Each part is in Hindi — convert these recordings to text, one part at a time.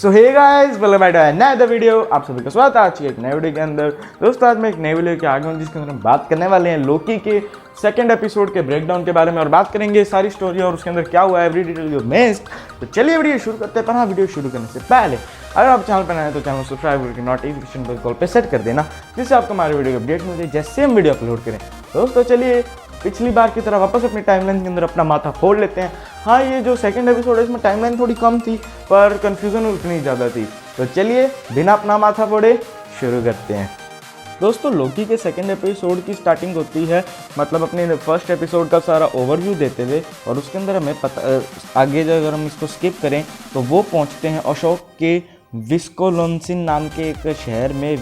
So hey guys, welcome back to another video. आप सभी का स्वागत है आज की एक नए वीडियो के अंदर। दोस्तों, आज मैं एक नई वीडियो के आगे हूँ जिसके अंदर हम बात करने वाले हैं लोकी के सेकंड एपिसोड के ब्रेकडाउन के बारे में और बात करेंगे सारी स्टोरी और उसके अंदर क्या हुआ, एवरी डिटेल यू मिस्ड। तो चलिए वीडियो शुरू करते हैं। पर हाँ, वीडियो शुरू करने से पहले अगर आप चैनल पर नए हैं तो चैनल सब्सक्राइब करके नोटिफिकेशन बेल कॉल पे सेट कर देना, जिससे आपको हमारे वीडियो की अपडेट मिलती है जैसे हम वीडियो अपलोड करें। दोस्तों, चलिए पिछली बार की तरह वापस अपनी टाइमलाइन के अंदर अपना माथा फोड़ लेते हैं। हाँ, ये जो सेकंड एपिसोड है इसमें टाइमलाइन थोड़ी कम थी पर कन्फ्यूज़न उतनी ज़्यादा थी। तो चलिए बिना अपना माथा फोड़े शुरू करते हैं। दोस्तों, लोकी के सेकंड एपिसोड की स्टार्टिंग होती है मतलब अपने फर्स्ट एपिसोड का सारा ओवरव्यू देते हुए, और उसके अंदर हमें पता आगे जो अगर हम इसको स्किप करें तो वो पहुंचते हैं अशोक के विस्कोन्सिन नाम के एक शहर में,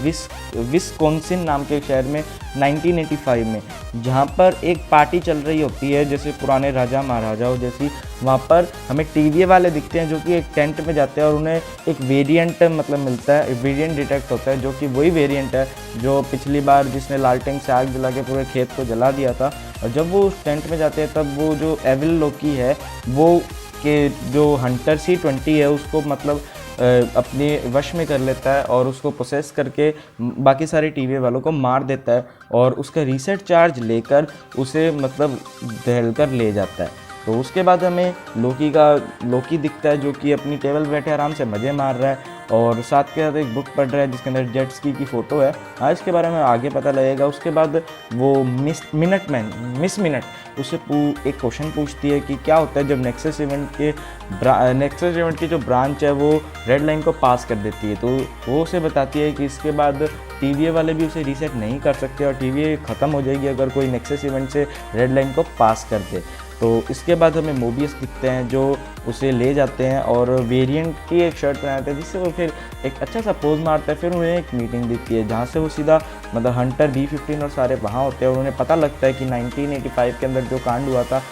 विस्कोन्सिन नाम के एक शहर में 1985 में, जहाँ पर एक पार्टी चल रही होती है जैसे पुराने राजा महाराजाओं जैसी। वहाँ पर हमें टीवी वाले दिखते हैं जो कि एक टेंट में जाते हैं और उन्हें एक वेरिएंट मतलब मिलता है, एक वेरिएंट डिटेक्ट होता है जो कि वही वेरिएंट है जो पिछली बार जिसने लालटेन से आग जला के पूरे खेत को जला दिया था। और जब वो उस टेंट में जाते हैं तब वो जो एविल लोकी है वो के जो हंटर C20 है उसको मतलब अपने वश में कर लेता है और उसको प्रोसेस करके बाकी सारे टीवी वालों को मार देता है और उसका रीसेट चार्ज लेकर उसे मतलब दहल कर ले जाता है। तो उसके बाद हमें लोकी दिखता है जो कि अपनी टेबल बैठे आराम से मज़े मार रहा है और साथ के साथ एक बुक पढ़ रहा है जिसके अंदर जेट स्की की फ़ोटो है। हाँ, इसके बारे में आगे पता लगेगा। उसके बाद वो मिस मिनट उससे एक क्वेश्चन पूछती है कि क्या होता है जब नेक्सस इवेंट की जो ब्रांच है वो रेड लाइन को पास कर देती है। तो वो उसे बताती है कि इसके बाद टीवीए वाले भी उसे रीसेट नहीं कर सकते और टीवीए ख़त्म हो जाएगी अगर कोई नेक्सस इवेंट से रेड लाइन को पास कर दे। तो इसके बाद हमें मोबियस दिखते हैं जो उसे ले जाते हैं और वेरिएंट की एक शर्ट पहनाते हैं जिससे वो फिर एक अच्छा सा पोज मारता है। फिर उन्हें एक मीटिंग दिखती है जहाँ से वो सीधा मतलब हंटर B-15 और सारे वहाँ होते हैं और उन्हें पता लगता है कि 1985 के अंदर जो कांड हुआ था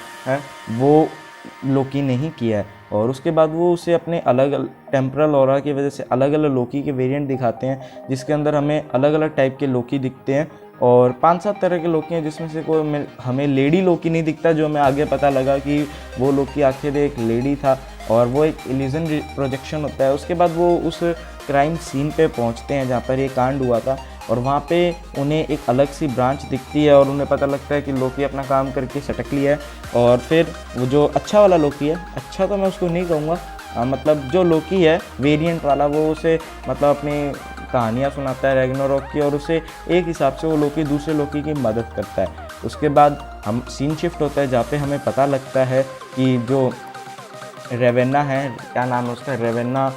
वो लोकी ने ही किया है। और उसके बाद वो उसे अपने अलग अलग टेम्परल ऑरा की वजह से अलग अलग लोकी के वेरिएंट दिखाते हैं जिसके अंदर हमें अलग अलग टाइप के लोकी दिखते हैं और 5-7 तरह के लोकी हैं जिसमें से कोई हमें लेडी लोकी नहीं दिखता, जो हमें आगे पता लगा कि वो लोकी आखिर एक लेडी था और वो एक इल्यूजन प्रोजेक्शन होता है। उसके बाद वो उस क्राइम सीन पे पहुंचते हैं जहाँ पर ये कांड हुआ था और वहाँ पे उन्हें एक अलग सी ब्रांच दिखती है और उन्हें पता लगता है कि लोकी अपना काम करके सटक लिया है। और फिर वो जो अच्छा वाला लोकी है, अच्छा तो मैं उसको नहीं कहूँगा, मतलब जो लोकी है वेरिएंट वाला, वो उसे मतलब अपनी कहानियाँ सुनाता है रैग्नारोक की और उसे एक हिसाब से वो लोकी दूसरे लोकी की मदद करता है। उसके बाद हम सीन शिफ्ट होता है जहाँ पे हमें पता लगता है कि जो रेवेना है, क्या नाम है उसका, रेवेना,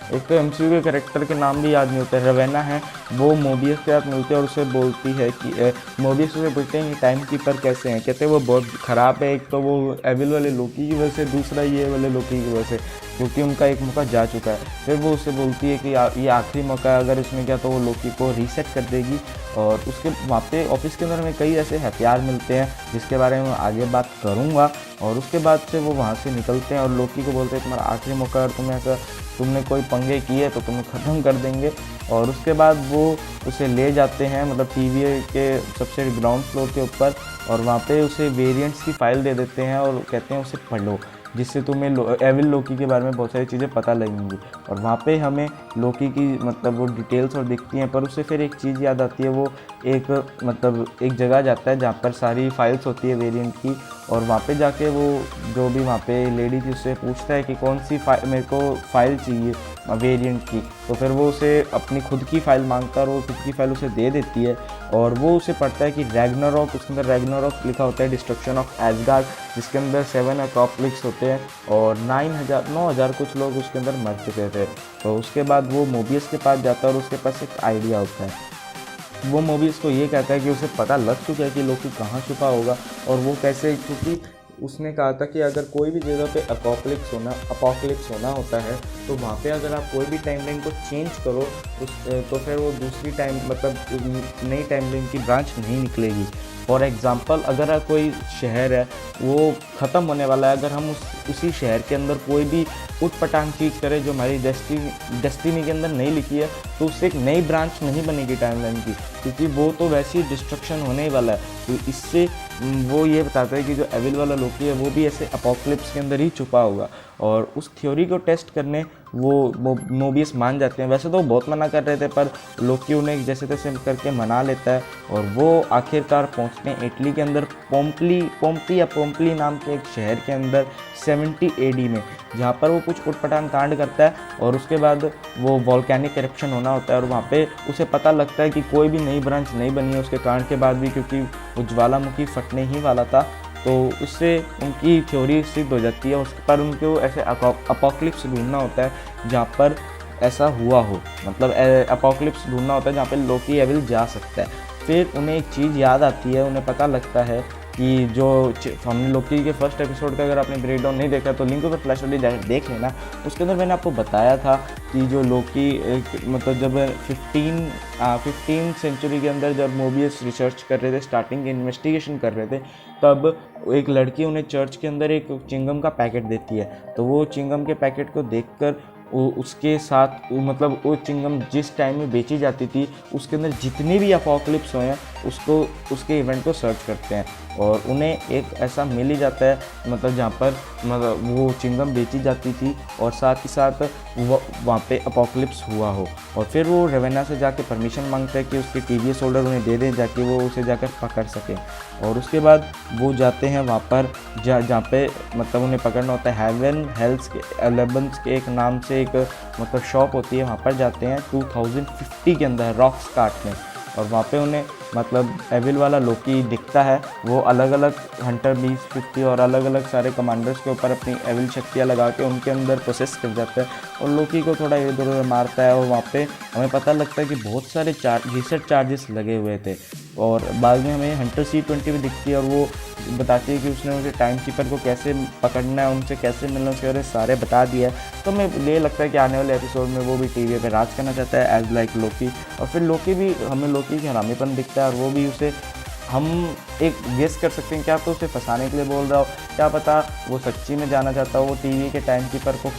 एक तो MCU के कैरेक्टर के नाम भी याद नहीं होते, रेवेना है, वो मोबियस के साथ मिलते हैं और उसे बोलती है कि मोबियस उसे पूछते हैं कि टाइम कीपर कैसे हैं। कहते हैं वो बहुत ख़राब है, एक तो वो एविल वाले लोकी की वजह से, दूसरा ये वाले लोकी की वजह से क्योंकि उनका एक मौका जा चुका है। फिर वो उसे बोलती है कि ये आखिरी मौका है, अगर इसमें क्या तो वो लोकी को रीसेट कर देगी। और उसके वहाँ पे ऑफिस के अंदर हमें कई ऐसे हथियार मिलते हैं जिसके बारे में आगे बात करूँगा। और उसके बाद से वो वहाँ से निकलते हैं और लोकी को बोलते हैं तुम्हारा आखिरी मौका, और तुमने कोई पंगे किए तो तुम्हें ख़त्म कर देंगे। और उसके बाद वो उसे ले जाते हैं मतलब टीवीए के सबसे ग्राउंड फ्लोर के ऊपर और वहाँ पे उसे वेरिएंट्स की फ़ाइल दे देते हैं और कहते हैं उसे पढ़ लो, जिससे तुम्हें एविल लोकी के बारे में बहुत सारी चीज़ें पता लगेंगी। और वहाँ पे हमें लोकी की मतलब वो डिटेल्स और दिखती हैं, पर उससे फिर एक चीज़ याद आती है, वो एक मतलब एक जगह जाता है जहाँ पर सारी फाइल्स होती है वेरिएंट की, और वहाँ पे जाके वो जो भी वहाँ पे लेडी थी उससे पूछता है कि कौन सी मेरे को फ़ाइल चाहिए वेरिएंट की। तो फिर वो उसे अपनी खुद की फ़ाइल मांगता है और वो खुद की फ़ाइल उसे दे देती है और वो उसे पढ़ता है कि रैग्नारोक, उसके अंदर रैग्नारोक लिखा होता है, डिस्ट्रक्शन ऑफ एसगार्ड, जिसके अंदर 7 अपोकलिप्स होते हैं और 9,000 कुछ लोग उसके अंदर मर चुके थे। तो उसके बाद वो मोबियस के पास जाता है और उसके पास एक आइडिया होता है। वो मोबियस को ये कहता है कि उसे पता लग चुका है कि लोकी कहाँ छुपा होगा और वो कैसे, क्योंकि उसने कहा था कि अगर कोई भी जगह पे अपोकलिप्स होना होता है तो वहाँ पे अगर आप कोई भी टाइमलाइन को चेंज करो तो फिर वो दूसरी नई टाइमलाइन की ब्रांच नहीं निकलेगी। फॉर एग्ज़ाम्पल, अगर कोई शहर है वो ख़त्म होने वाला है, अगर हम उसी शहर के अंदर कोई भी उटपटांग चीज़ करें जो हमारी डेस्टिनी के अंदर नहीं लिखी है तो उससे एक नई ब्रांच नहीं बनेगी टाइमलाइन की, क्योंकि वो तो वैसे ही डिस्ट्रक्शन होने ही वाला है। तो इससे वो ये बताता है कि जो एविल वाला लोकी है वो भी ऐसे अपोकलिप्स के अंदर ही छुपा होगा। और उस थ्योरी को टेस्ट करने वो मोबियस मान जाते हैं। वैसे तो वो बहुत मना कर रहे थे, पर लोकी उन्हें जैसे तैसे करके मना लेता है और वो आखिरकार पहुंचते हैं इटली के अंदर पोम्पली नाम के एक शहर के अंदर 70 AD में, जहाँ पर वो कुछ उटपटांग कांड करता है और उसके बाद वो वॉल्केनिक एरप्शन होना होता है और वहाँ पे उसे पता लगता है कि कोई भी नई ब्रांच नहीं बनी है उसके कांड के बाद भी, क्योंकि वो ज्वालामुखी फटने ही वाला था। तो उससे उनकी थ्योरी सिद्ध हो जाती है। उस पर उनको ऐसे अपोक्लिप्स ढूंढना होता है जहाँ पर ऐसा हुआ हो, मतलब अपोक्लिप्स ढूंढना होता है जहाँ पे लोकी एविल जा सकता है। फिर उन्हें एक चीज़ याद आती है, उन्हें पता लगता है कि जो हमने लोकी के फर्स्ट एपिसोड का अगर आपने ब्रेकडाउन नहीं देखा तो लिंक पर फ्लैश वाली जाकर देख लेना। उसके अंदर मैंने आपको बताया था कि जो लोकी मतलब जब 15 सेंचुरी के अंदर जब मोबियस रिसर्च कर रहे थे, स्टार्टिंग के इन्वेस्टिगेशन कर रहे थे, तब एक लड़की उन्हें चर्च के अंदर एक चिंगम का पैकेट देती है। तो वो चिंगम के पैकेट को देखकर उसके साथ मतलब वो चिंगम जिस टाइम में बेची जाती थी उसके अंदर जितने भी अपोक्लिप्स हुए हैं उसके इवेंट को सर्च करते हैं और उन्हें एक ऐसा मिल ही जाता है, मतलब जहाँ पर मतलब वो चिंगम बेची जाती थी और साथ ही साथ वहाँ पे अपोक्लिप्स हुआ हो। और फिर वो रेवेना से जाके परमिशन मांगता है कि उसके TVS होल्डर उन्हें दे दें जाके वो उसे जाकर पकड़ सकें। और उसके बाद वो जाते हैं वहाँ पर जहाँ पे मतलब उन्हें पकड़ना होता है। हेवन हेल्स के 11 के एक नाम से एक मतलब शॉप होती है, वहाँ पर जाते हैं 2050 के अंदर रॉक्स काटने। और वहाँ पे उन्हें मतलब एविल वाला लोकी दिखता है, वो अलग अलग हंटर 2050 और अलग अलग सारे कमांडर्स के ऊपर अपनी एविल शक्तियाँ लगा के उनके अंदर प्रोसेस कर जाता है और लोकी को थोड़ा इधर उधर मारता है। और वहाँ पे हमें पता लगता है कि बहुत सारे रिसर्च चार्जेस लगे हुए थे। और बाद में हमें हंटर C-20 भी दिखती है और वो बताती है कि उसने उसे टाइम कीपर को कैसे पकड़ना है, उनसे कैसे मिलना, उसके बारे में सारे बता दिया है। तो हमें ये लगता है कि आने वाले एपिसोड में वो भी टीवी पे राज करना चाहता है एज लाइक लोकी। और फिर लोकी भी हमें लोकी की हरामीपन दिखता है और वो भी उसे हम एक गेस कर सकते हैं क्या तो उसे फंसाने के लिए बोल रहा हो, क्या पता वो सच्ची में जाना चाहता हो, वो टीवी के टाइम कीपर को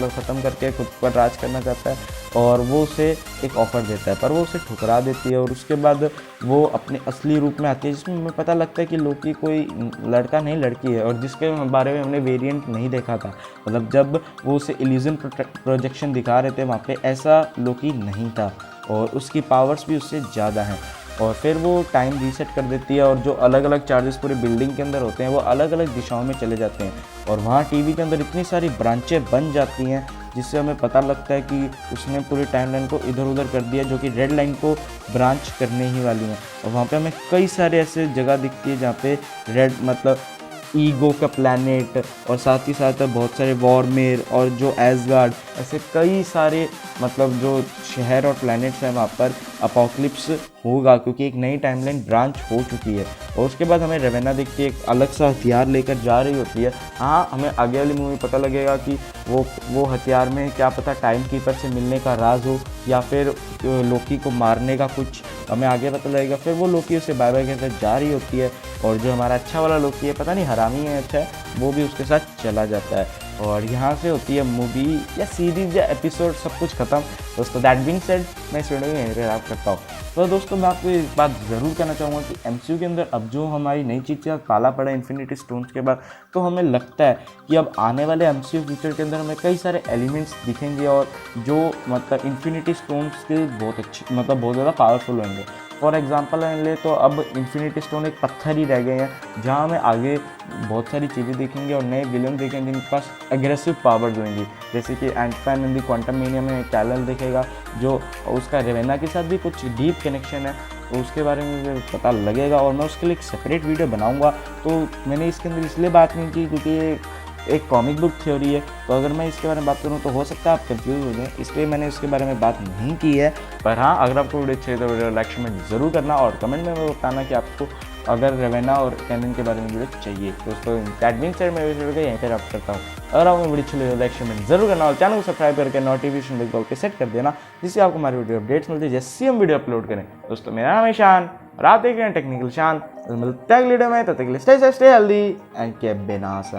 ख़त्म करके खुद पर राज करना चाहता है और वो उसे एक ऑफ़र देता है पर वो उसे ठुकरा देती है। और उसके बाद वो अपने असली रूप में आती है जिसमें हमें पता लगता है कि लोकी कोई लड़का नहीं लड़की है और जिसके बारे में हमने वेरिएंट नहीं देखा था। मतलब जब वो उसे इल्यूजन प्रोजेक्शन दिखा रहे थे वहाँ पे ऐसा लोकी नहीं था और उसकी पावर्स भी उससे ज़्यादा हैं। और फिर वो टाइम रीसेट कर देती है और जो अलग अलग चार्जेस पूरे बिल्डिंग के अंदर होते हैं वो अलग अलग दिशाओं में चले जाते हैं और वहाँ टीवी के अंदर इतनी सारी ब्रांचें बन जाती हैं जिससे हमें पता लगता है कि उसने पूरी टाइमलाइन को इधर उधर कर दिया जो कि रेड लाइन को ब्रांच करने ही वाली हैं। और वहाँ पे हमें कई सारे ऐसे जगह दिखती है जहाँ पे रेड मतलब ईगो का प्लैनेट और साथ ही साथ बहुत सारे वॉरमेर और जो एसगार्ड, ऐसे कई सारे मतलब जो शहर और प्लैनेट्स हैं वहाँ पर अपोक्लिप्स होगा क्योंकि एक नई टाइमलाइन ब्रांच हो चुकी है। और उसके बाद हमें रेवेना दिखती है, एक अलग सा हथियार लेकर जा रही होती है। हाँ, हमें आगे वाली मूवी पता लगेगा कि वो हथियार में क्या पता टाइम कीपर से मिलने का राज हो या फिर लोकी को मारने का कुछ हमें आगे पता लगेगा। फिर वो लोकी उसे बाय बाय कहकर जा रही होती है और जो हमारा अच्छा वाला लोकी है, पता नहीं हरामी है अच्छा है, वो भी उसके साथ चला जाता है। और यहाँ से होती है मूवी या सीरीज या एपिसोड सब कुछ ख़त्म। दोस्तों दैट बीइंग सेड मैं इस वीडियो को यहीं पे रैप करता हूँ। तो दोस्तों मैं आपको एक बात ज़रूर कहना चाहूँगा कि MCU के अंदर अब जो हमारी नई चीज़ का पाला पड़ा इन्फिनिटी स्टोन्स के बाद, तो हमें लगता है कि अब आने वाले MCU फ्यूचर के अंदर हमें कई सारे एलिमेंट्स दिखेंगे और जो मतलब इन्फिनिटी स्टोन्स के बहुत अच्छे मतलब बहुत ज़्यादा पावरफुल होंगे। फॉर एग्जांपल ले तो अब इन्फिनिटी स्टोन एक पत्थर ही रह गए हैं जहाँ हमें आगे बहुत सारी चीज़ें देखेंगे और नए विलन देखेंगे जिनके पास एग्रेसिव पावर्स होंगी, जैसे कि Ant Man in the Quantumania में कैरल दिखेगा जो उसका रेवेना के साथ भी कुछ डीप कनेक्शन है, तो उसके बारे में मुझे पता लगेगा और मैं उसके लिए एक सेपरेट वीडियो बनाऊंगा। तो मैंने इसके अंदर इसलिए बात नहीं की क्योंकि ये एक कॉमिक बुक थ्योरी है, तो अगर मैं इसके बारे में बात करूँ तो हो सकता है आप कंफ्यूज हो जाएं, इसलिए मैंने इसके बारे में बात नहीं की है। पर हाँ, अगर आपको वीडियो अच्छी है तो वीडियो लाइक कमेंट जरूर करना और कमेंट में बताना कि आपको अगर रेवेना और कैनन के बारे में वीडियो चाहिए। दोस्तों दैट मीन्स सर मैं वीडियो को यहीं पर रैप करता हूँ। अगर आपको वीडियो अच्छी लगे लाइक कमेंट जरूर करना और चैनल को सब्सक्राइब करके नोटिफिकेशन बेल कॉल पे सेट कर देना जिससे आपको हमारी वीडियो अपडेट्स मिलती है जैसे हम वीडियो अपलोड करें। दोस्तों मेरा नाम है शान और आप देख रहे हैं टेक्निकल शान। मिलते हैं अगले वीडियो में, तब तक के लिए stay healthy and keep being awesome.